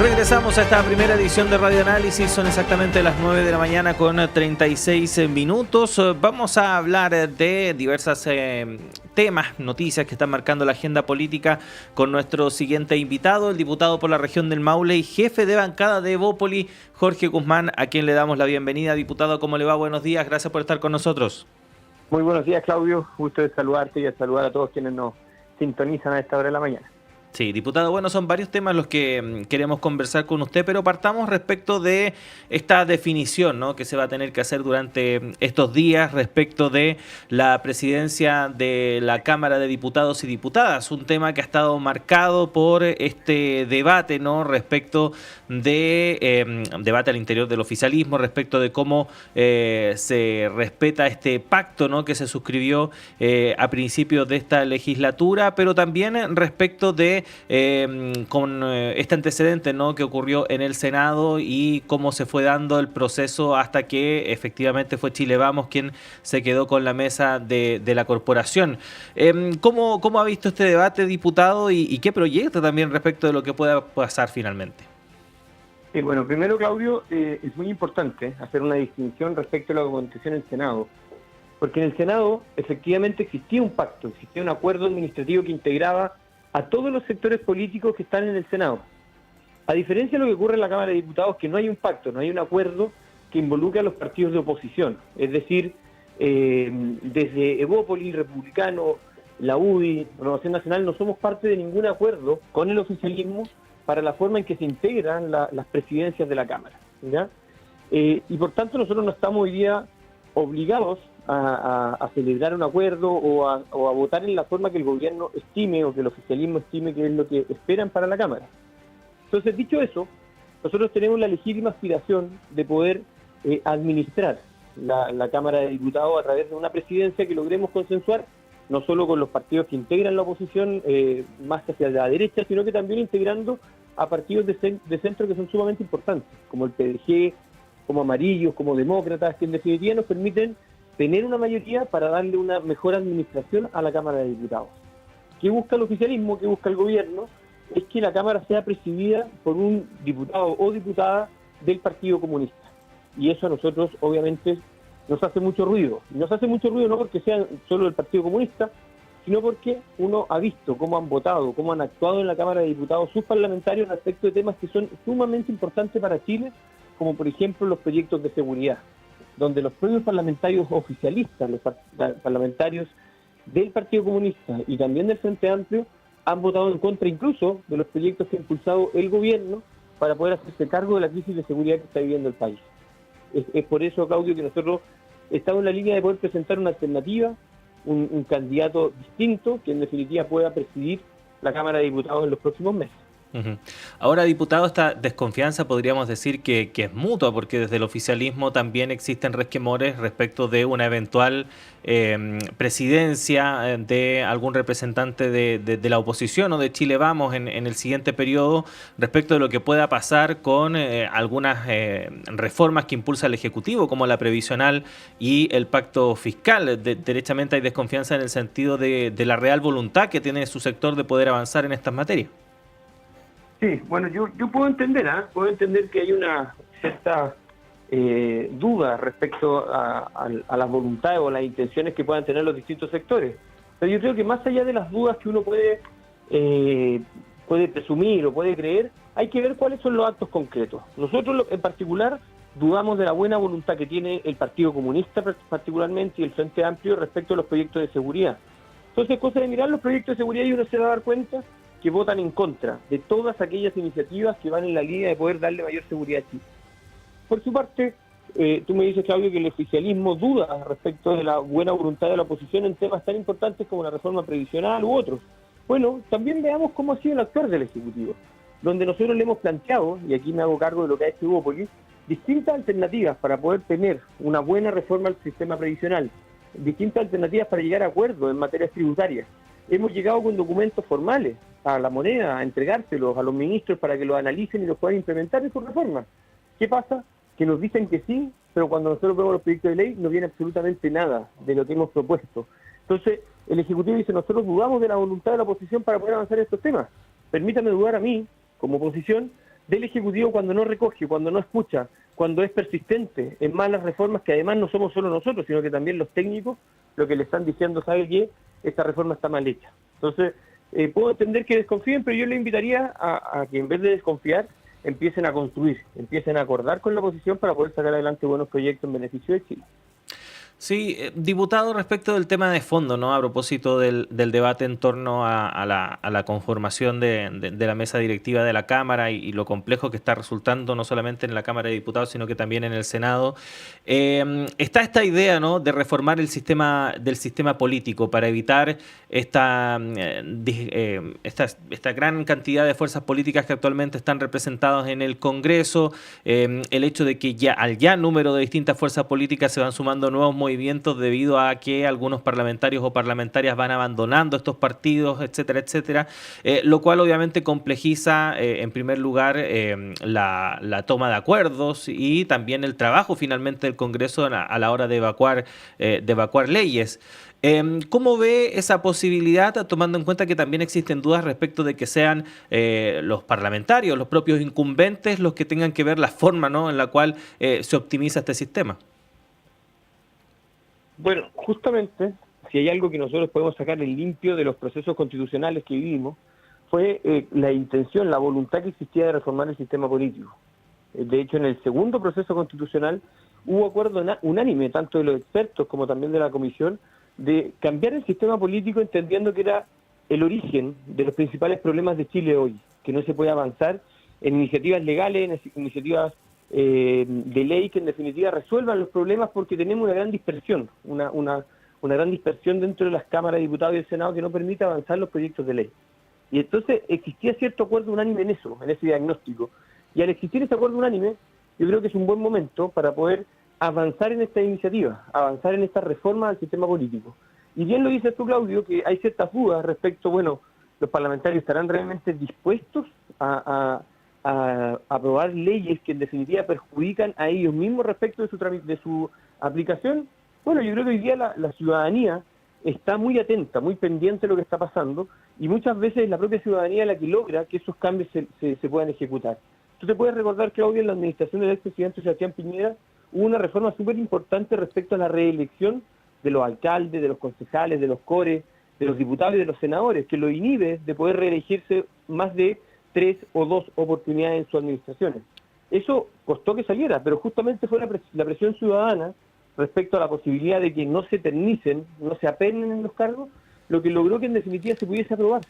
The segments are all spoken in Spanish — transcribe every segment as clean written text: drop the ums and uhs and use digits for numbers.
Regresamos a esta primera edición de Radio Análisis, son exactamente las 9 de la mañana con 36 minutos. Vamos a hablar de diversas temas, noticias que están marcando la agenda política con nuestro siguiente invitado, el diputado por la región del Maule y jefe de bancada de Evópoli, Jorge Guzmán, a quien le damos la bienvenida. Diputado, ¿cómo le va? Buenos días, gracias por estar con nosotros. Muy buenos días, Claudio, gusto de saludarte y de saludar a todos quienes nos sintonizan a esta hora de la mañana. Sí, diputado, bueno, son varios temas los que queremos conversar con usted, pero partamos respecto de esta definición, ¿no?, que se va a tener que hacer durante estos días respecto de la presidencia de la Cámara de Diputados y Diputadas, un tema que ha estado marcado por este debate, ¿no?, respecto de debate al interior del oficialismo, respecto de cómo se respeta este pacto, ¿no?, que se suscribió a principios de esta legislatura, pero también respecto de con este antecedente, ¿no?, que ocurrió en el Senado y cómo se fue dando el proceso hasta que efectivamente fue Chile Vamos quien se quedó con la mesa de la corporación. ¿Cómo ha visto este debate, diputado, y qué proyecta también respecto de lo que pueda pasar finalmente? Bueno, primero, Claudio, es muy importante hacer una distinción respecto a lo que aconteció en el Senado, porque en el Senado efectivamente existía un pacto, existía un acuerdo administrativo que integraba a todos los sectores políticos que están en el Senado. A diferencia de lo que ocurre en la Cámara de Diputados, que no hay un pacto, no hay un acuerdo que involucre a los partidos de oposición. Es decir, desde Evópoli, Republicano, la UDI, Renovación Nacional, no somos parte de ningún acuerdo con el oficialismo para la forma en que se integran las presidencias de la Cámara, ¿ya? Y por tanto nosotros no estamos hoy día obligados a celebrar un acuerdo o a votar en la forma que el gobierno estime o que el oficialismo estime que es lo que esperan para la Cámara. Entonces, dicho eso, nosotros tenemos la legítima aspiración de poder administrar la Cámara de Diputados a través de una presidencia que logremos consensuar, no solo con los partidos que integran la oposición más hacia la derecha, sino que también integrando a partidos de centro que son sumamente importantes, como el PDG, como Amarillos, como Demócratas, que en definitiva nos permiten tener una mayoría para darle una mejor administración a la Cámara de Diputados. ¿Qué busca el oficialismo? ¿Qué busca el gobierno? Es que la Cámara sea presidida por un diputado o diputada del Partido Comunista. Y eso a nosotros, obviamente, nos hace mucho ruido. Y nos hace mucho ruido no porque sean solo del Partido Comunista, sino porque uno ha visto cómo han votado, cómo han actuado en la Cámara de Diputados sus parlamentarios respecto de temas que son sumamente importantes para Chile, como por ejemplo los proyectos de seguridad, donde los propios parlamentarios oficialistas, los parlamentarios del Partido Comunista y también del Frente Amplio, han votado en contra incluso de los proyectos que ha impulsado el gobierno para poder hacerse cargo de la crisis de seguridad que está viviendo el país. Es por eso, Claudio, que nosotros estamos en la línea de poder presentar una alternativa, un candidato distinto que en definitiva pueda presidir la Cámara de Diputados en los próximos meses. Ahora, diputado, esta desconfianza podríamos decir que es mutua, porque desde el oficialismo también existen resquemores respecto de una eventual presidencia de algún representante de la oposición o de Chile Vamos en el siguiente periodo, respecto de lo que pueda pasar con algunas reformas que impulsa el Ejecutivo, como la previsional y el pacto fiscal. Derechamente hay desconfianza en el sentido de la real voluntad que tiene su sector de poder avanzar en estas materias. Sí, bueno, yo puedo entender, puedo entender que hay una cierta duda respecto a las voluntades o las intenciones que puedan tener los distintos sectores. Pero yo creo que más allá de las dudas que uno puede presumir o puede creer, hay que ver cuáles son los actos concretos. Nosotros en particular dudamos de la buena voluntad que tiene el Partido Comunista particularmente y el Frente Amplio respecto a los proyectos de seguridad. Entonces, cosa de mirar los proyectos de seguridad y uno se va a dar cuenta que votan en contra de todas aquellas iniciativas que van en la línea de poder darle mayor seguridad a Chile. Por su parte, tú me dices, Claudio, que el oficialismo duda respecto de la buena voluntad de la oposición en temas tan importantes como la reforma previsional u otros. Bueno, también veamos cómo ha sido el actuar del Ejecutivo, donde nosotros le hemos planteado, y aquí me hago cargo de lo que ha hecho Evópoli, distintas alternativas para poder tener una buena reforma al sistema previsional, distintas alternativas para llegar a acuerdos en materias tributarias. Hemos llegado con documentos formales a la moneda, a entregárselos a los ministros para que los analicen y los puedan implementar en su reforma. ¿Qué pasa? Que nos dicen que sí, pero cuando nosotros vemos los proyectos de ley no viene absolutamente nada de lo que hemos propuesto. Entonces, el Ejecutivo dice, nosotros dudamos de la voluntad de la oposición para poder avanzar en estos temas. Permítame dudar a mí, como oposición, del Ejecutivo cuando no recoge, cuando no escucha, cuando es persistente en malas reformas que además no somos solo nosotros, sino que también los técnicos, lo que le están diciendo, ¿sabe qué? Esta reforma está mal hecha. Entonces, puedo entender que desconfíen, pero yo le invitaría a que en vez de desconfiar, empiecen a construir, empiecen a acordar con la oposición para poder sacar adelante buenos proyectos en beneficio de Chile. Sí, diputado, respecto del tema de fondo, ¿no? A propósito del debate en torno a la conformación de la mesa directiva de la Cámara y lo complejo que está resultando no solamente en la Cámara de Diputados, sino que también en el Senado, está esta idea, ¿no? De reformar el sistema político para evitar esta gran cantidad de fuerzas políticas que actualmente están representadas en el Congreso, el hecho de que al número de distintas fuerzas políticas se van sumando nuevos movimientos debido a que algunos parlamentarios o parlamentarias van abandonando estos partidos, etcétera, etcétera, lo cual obviamente complejiza en primer lugar la toma de acuerdos y también el trabajo finalmente del Congreso a la hora de evacuar leyes. ¿Cómo ve esa posibilidad, tomando en cuenta que también existen dudas respecto de que sean los parlamentarios, los propios incumbentes, los que tengan que ver la forma, ¿no?, en la cual se optimiza este sistema? Bueno, justamente, si hay algo que nosotros podemos sacar en limpio de los procesos constitucionales que vivimos, fue la intención, la voluntad que existía de reformar el sistema político. De hecho, en el segundo proceso constitucional hubo acuerdo unánime, tanto de los expertos como también de la comisión, de cambiar el sistema político entendiendo que era el origen de los principales problemas de Chile hoy, que no se puede avanzar en iniciativas legales, en iniciativas de ley que en definitiva resuelvan los problemas porque tenemos una gran dispersión, una gran dispersión dentro de las cámaras de diputados y del Senado que no permite avanzar los proyectos de ley. Y entonces existía cierto acuerdo unánime en eso, en ese diagnóstico. Y al existir ese acuerdo unánime, yo creo que es un buen momento para poder avanzar en esta iniciativa, avanzar en esta reforma del sistema político. Y bien lo dices tú, Claudio, que hay ciertas dudas respecto, bueno, los parlamentarios estarán realmente dispuestos a aprobar leyes que en definitiva perjudican a ellos mismos respecto de su aplicación. Bueno, yo creo que hoy día la ciudadanía está muy atenta, muy pendiente de lo que está pasando, y muchas veces es la propia ciudadanía la que logra que esos cambios se puedan ejecutar. Tú te puedes recordar, Claudio, en la administración del expresidente Sebastián Piñera hubo una reforma súper importante respecto a la reelección de los alcaldes, de los concejales, de los cores, de los diputados y de los senadores, que lo inhibe de poder reelegirse más de 3 o 2 oportunidades en sus administraciones. Eso costó que saliera, pero justamente fue la presión ciudadana respecto a la posibilidad de que no se eternicen, no se apenen en los cargos, lo que logró que en definitiva se pudiese aprobar.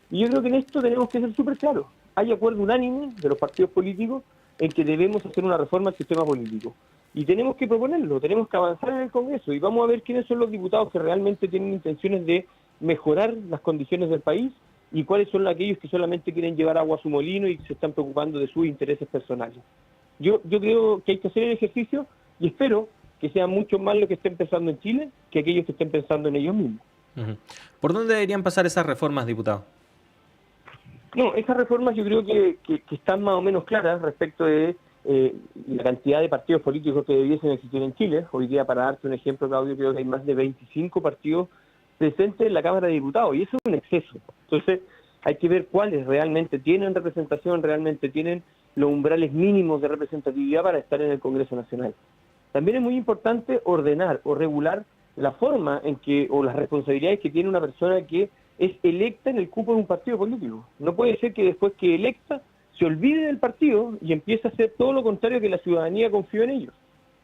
Y yo creo que en esto tenemos que ser súper claros. Hay acuerdo unánime de los partidos políticos en que debemos hacer una reforma al sistema político. Y tenemos que proponerlo, tenemos que avanzar en el Congreso y vamos a ver quiénes son los diputados que realmente tienen intenciones de mejorar las condiciones del país y cuáles son aquellos que solamente quieren llevar agua a su molino y se están preocupando de sus intereses personales. Yo creo que hay que hacer el ejercicio y espero que sean mucho más los que estén pensando en Chile que aquellos que estén pensando en ellos mismos. ¿Por dónde deberían pasar esas reformas, diputado? No, esas reformas yo creo que están más o menos claras respecto de la cantidad de partidos políticos que debiesen existir en Chile. Hoy día, para darte un ejemplo, Claudio, creo que hay más de 25 partidos presentes en la Cámara de Diputados, y eso es un exceso. Entonces, hay que ver cuáles realmente tienen representación, realmente tienen los umbrales mínimos de representatividad para estar en el Congreso Nacional. También es muy importante ordenar o regular la forma en que, o las responsabilidades que tiene una persona que es electa en el cupo de un partido político. No puede ser que después que electa se olvide del partido y empiece a hacer todo lo contrario que la ciudadanía confió en ellos.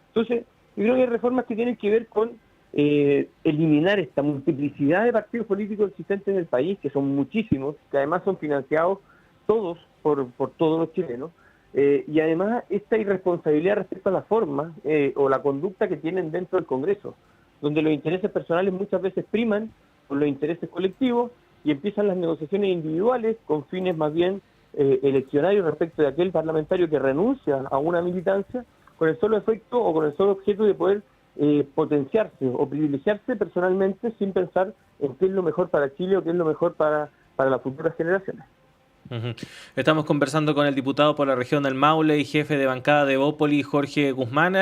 Entonces, yo creo que hay reformas que tienen que ver con eliminar esta multiplicidad de partidos políticos existentes en el país, que son muchísimos, que además son financiados todos por todos los chilenos, y además esta irresponsabilidad respecto a la forma o la conducta que tienen dentro del Congreso, donde los intereses personales muchas veces priman por los intereses colectivos y empiezan las negociaciones individuales con fines más bien eleccionarios respecto de aquel parlamentario que renuncia a una militancia con el solo efecto o con el solo objeto de poder potenciarse o privilegiarse personalmente sin pensar en qué es lo mejor para Chile o qué es lo mejor para las futuras generaciones. Ujú. Estamos conversando con el diputado por la región del Maule y jefe de bancada de Evópoli, Jorge Guzmán.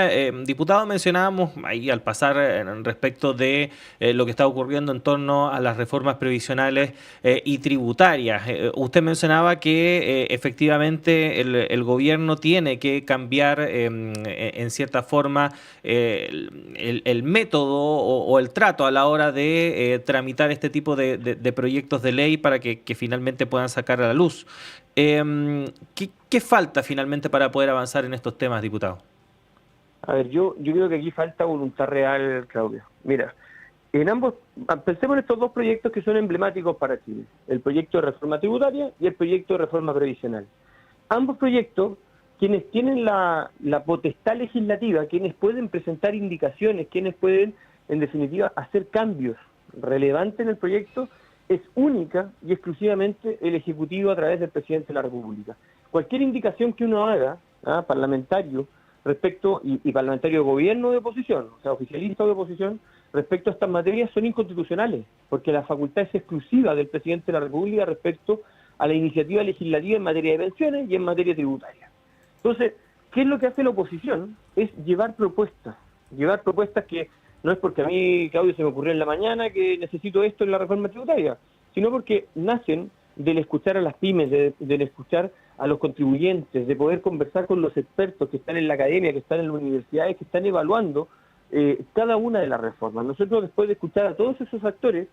Diputado, mencionábamos ahí al pasar respecto de lo que está ocurriendo en torno a las reformas previsionales y tributarias. Usted mencionaba que efectivamente el gobierno tiene que cambiar en cierta forma el método o el trato a la hora de tramitar este tipo de proyectos de ley para que finalmente puedan sacar a la luz. ¿Qué falta finalmente para poder avanzar en estos temas, diputado? A ver, yo creo que aquí falta voluntad real, Claudio. Mira, pensemos en estos dos proyectos que son emblemáticos para Chile, el proyecto de reforma tributaria y el proyecto de reforma previsional. Ambos proyectos, quienes tienen la potestad legislativa, quienes pueden presentar indicaciones, quienes pueden, en definitiva, hacer cambios relevantes en el proyecto, es única y exclusivamente el Ejecutivo a través del Presidente de la República. Cualquier indicación que uno haga, parlamentario, respecto, y parlamentario de gobierno o de oposición, o sea, oficialista o de oposición, respecto a estas materias son inconstitucionales, porque la facultad es exclusiva del Presidente de la República respecto a la iniciativa legislativa en materia de pensiones y en materia tributaria. Entonces, ¿qué es lo que hace la oposición? Es llevar propuestas que no es porque a mí, Claudio, se me ocurrió en la mañana que necesito esto en la reforma tributaria, sino porque nacen del escuchar a las pymes, del escuchar a los contribuyentes, de poder conversar con los expertos que están en la academia, que están en las universidades, que están evaluando cada una de las reformas. Nosotros, después de escuchar a todos esos actores,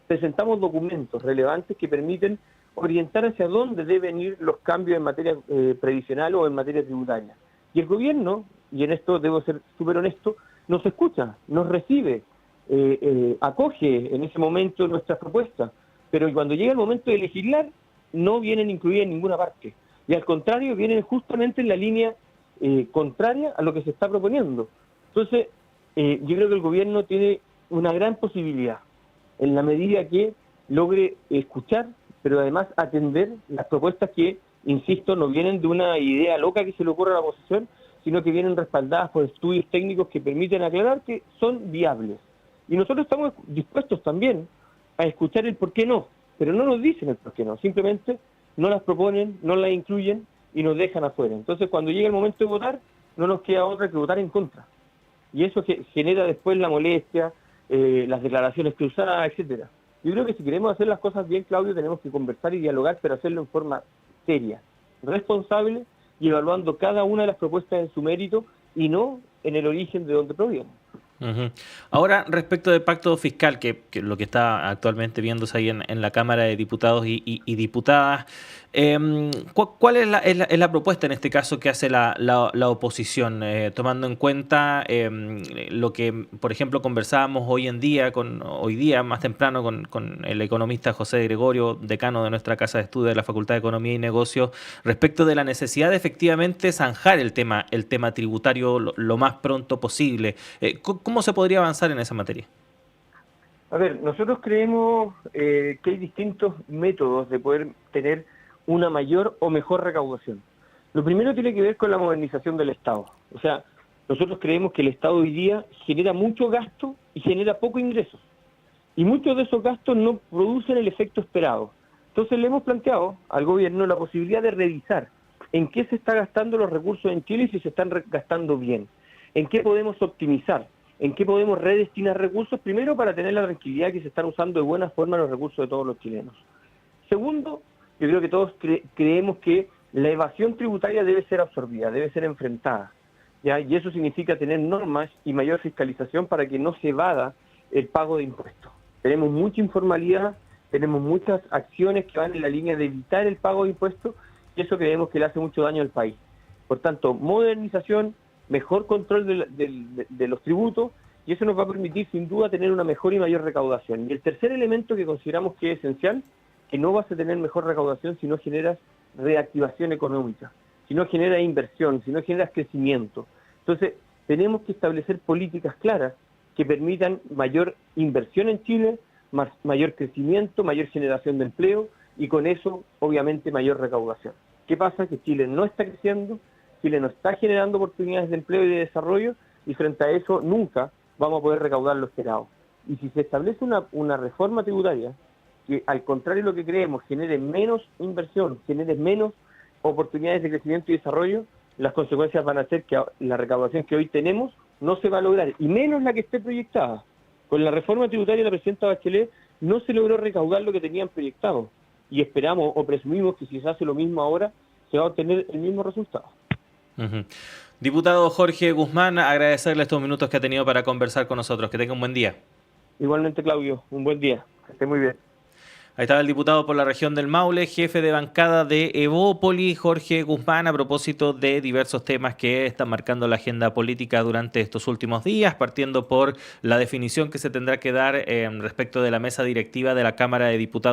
presentamos documentos relevantes que permiten orientar hacia dónde deben ir los cambios en materia previsional o en materia tributaria. Y el gobierno, y en esto debo ser súper honesto, nos escucha, nos recibe, acoge en ese momento nuestras propuestas, pero cuando llega el momento de legislar, no vienen incluidas en ninguna parte. Y al contrario, vienen justamente en la línea contraria a lo que se está proponiendo. Entonces, yo creo que el gobierno tiene una gran posibilidad, en la medida que logre escuchar, pero además atender las propuestas que, insisto, no vienen de una idea loca que se le ocurra a la oposición, sino que vienen respaldadas por estudios técnicos que permiten aclarar que son viables. Y nosotros estamos dispuestos también a escuchar el por qué no, pero no nos dicen el por qué no, simplemente no las proponen, no las incluyen y nos dejan afuera. Entonces, cuando llega el momento de votar, no nos queda otra que votar en contra. Y eso genera después la molestia, las declaraciones cruzadas, etcétera. Yo creo que si queremos hacer las cosas bien, Claudio, tenemos que conversar y dialogar, pero hacerlo en forma seria, responsable y evaluando cada una de las propuestas en su mérito y no en el origen de donde provienen. Ujú. Ahora, respecto del pacto fiscal, que lo que está actualmente viéndose ahí en la Cámara de Diputados y Diputadas, ¿cuál es la propuesta en este caso que hace la oposición? Tomando en cuenta lo que, por ejemplo, conversábamos hoy día más temprano, con el economista José Gregorio, decano de nuestra Casa de Estudio de la Facultad de Economía y Negocios, respecto de la necesidad de efectivamente zanjar el tema tributario lo más pronto posible. ¿Cómo se podría avanzar en esa materia? A ver, nosotros creemos que hay distintos métodos de poder tener una mayor o mejor recaudación. Lo primero tiene que ver con la modernización del Estado. O sea, nosotros creemos que el Estado hoy día genera mucho gasto y genera poco ingresos. Y muchos de esos gastos no producen el efecto esperado. Entonces le hemos planteado al gobierno la posibilidad de revisar en qué se están gastando los recursos en Chile y si se están gastando bien. En qué podemos optimizar. En qué podemos redestinar recursos, primero para tener la tranquilidad que se están usando de buena forma los recursos de todos los chilenos. Segundo, yo creo que todos creemos que la evasión tributaria debe ser absorbida, debe ser enfrentada, ¿ya? Y eso significa tener normas y mayor fiscalización para que no se evada el pago de impuestos. Tenemos mucha informalidad, tenemos muchas acciones que van en la línea de evitar el pago de impuestos y eso creemos que le hace mucho daño al país. Por tanto, modernización, mejor control de los tributos, y eso nos va a permitir sin duda tener una mejor y mayor recaudación. Y el tercer elemento que consideramos que es esencial, que no vas a tener mejor recaudación si no generas reactivación económica, si no generas inversión, si no generas crecimiento. Entonces, tenemos que establecer políticas claras que permitan mayor inversión en Chile, mayor crecimiento, mayor generación de empleo, y con eso, obviamente, mayor recaudación. ¿Qué pasa? Que Chile no está creciendo, Chile no está generando oportunidades de empleo y de desarrollo, y frente a eso nunca vamos a poder recaudar lo esperado. Y si se establece una reforma tributaria que al contrario de lo que creemos genere menos inversión, genere menos oportunidades de crecimiento y desarrollo, las consecuencias van a ser que la recaudación que hoy tenemos no se va a lograr, y menos la que esté proyectada. Con la reforma tributaria de la presidenta Bachelet no se logró recaudar lo que tenían proyectado, y esperamos o presumimos que si se hace lo mismo ahora, se va a obtener el mismo resultado. Uh-huh. Diputado Jorge Guzmán, agradecerle estos minutos que ha tenido para conversar con nosotros. Que tenga un buen día. Igualmente, Claudio, un buen día. Que esté muy bien. Ahí estaba el diputado por la región del Maule, jefe de bancada de Evópoli, Jorge Guzmán, a propósito de diversos temas que están marcando la agenda política durante estos últimos días, partiendo por la definición que se tendrá que dar respecto de la mesa directiva de la Cámara de Diputados.